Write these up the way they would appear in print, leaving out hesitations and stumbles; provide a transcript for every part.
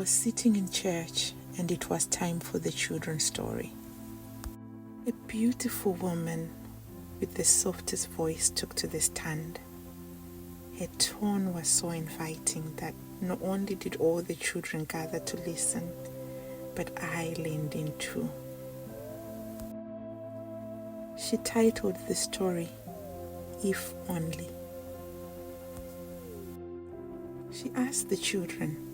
was sitting in church and it was time for the children's story. A beautiful woman with the softest voice took to the stand. Her tone was so inviting that not only did all the children gather to listen, but I leaned in too. She titled the story, If Only. She asked the children,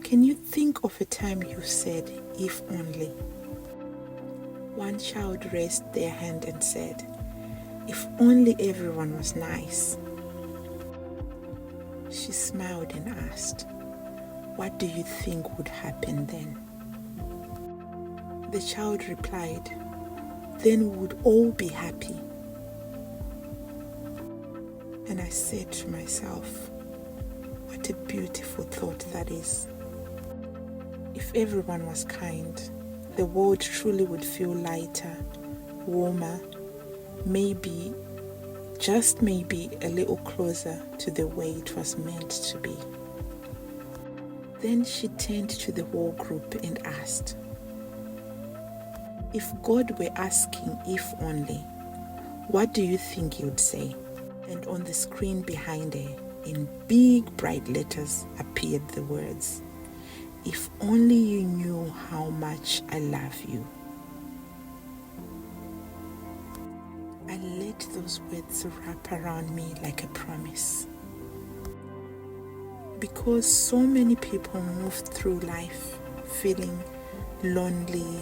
"Can you think of a time you said, if only?" One child raised their hand and said, "If only everyone was nice." She smiled and asked, "What do you think would happen then?" The child replied, "Then we would all be happy." And I said to myself, what a beautiful thought that is. If everyone was kind, the world truly would feel lighter, warmer, maybe, just maybe, a little closer to the way it was meant to be. Then she turned to the whole group and asked, "If God were asking if only, what do you think he would say?" And on the screen behind her, in big bright letters, appeared the words, "If only you knew how much I love you." I let those words wrap around me like a promise. Because so many people move through life feeling lonely,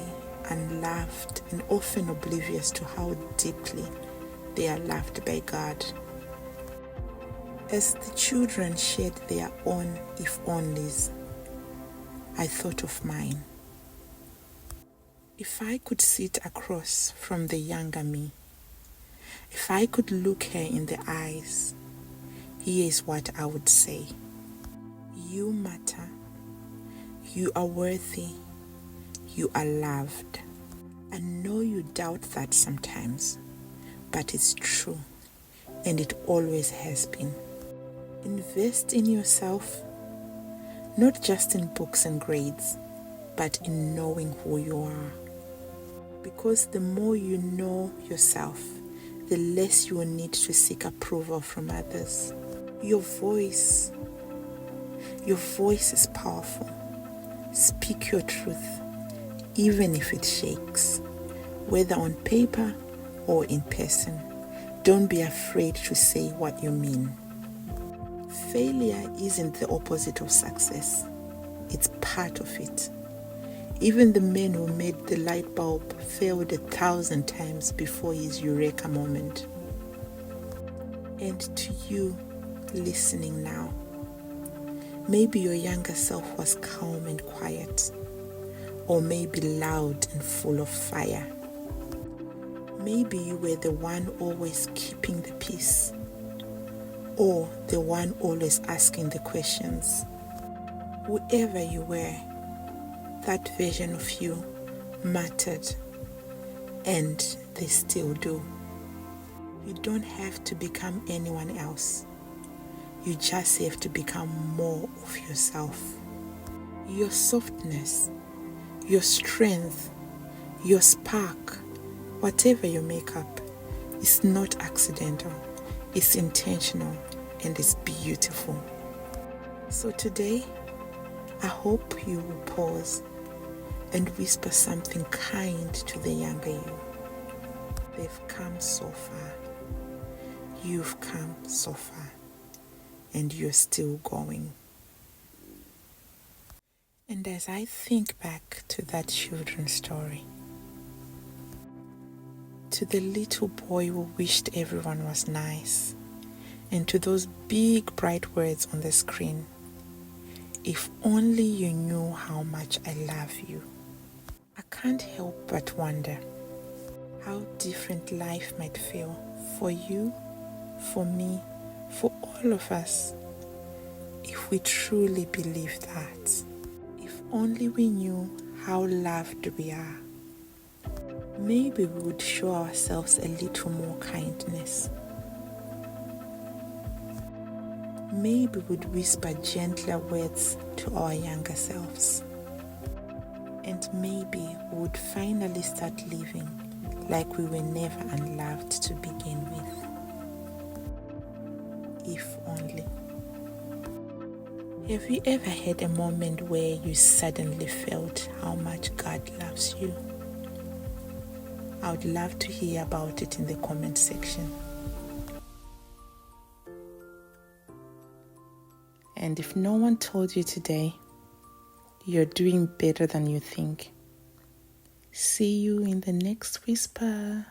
unloved, and often oblivious to how deeply they are loved by God. As the children shared their own if-onlys, I thought of mine. If I could sit across from the younger me, if I could look her in the eyes, here is what I would say. You matter. You are worthy. You are loved. I know you doubt that sometimes, but it's true, and it always has been. Invest in yourself, not just in books and grades, but in knowing who you are. Because the more you know yourself, the less you will need to seek approval from others. Your voice is powerful. Speak your truth, even if it shakes, whether on paper or in person. Don't be afraid to say what you mean. Failure isn't the opposite of success. It's part of it. Even the man who made the light bulb failed 1,000 times before his eureka moment. And to you listening now, maybe your younger self was calm and quiet, or maybe loud and full of fire. Maybe you were the one always keeping the peace, or the one always asking the questions. Whoever you were, that version of you mattered, and they still do. You don't have to become anyone else. You just have to become more of yourself. Your softness, your strength, your spark, whatever you make up, is not accidental. It's intentional and it's beautiful. So today, I hope you will pause and whisper something kind to the younger you. They've come so far. You've come so far. And you're still going. And as I think back to that children's story, to the little boy who wished everyone was nice, and to those big bright words on the screen, "If only you knew how much I love you," I can't help but wonder how different life might feel for you, for me, for all of us, if we truly believe that. If only we knew how loved we are, maybe we would show ourselves a little more kindness. maybe would whisper gentler words to our younger selves. And maybe we would finally start living like we were never unloved to begin with. If only. Have you ever had a moment where you suddenly felt how much God loves you? I would love to hear about it in the comment section. And if no one told you today, you're doing better than you think. See you in the next whisper.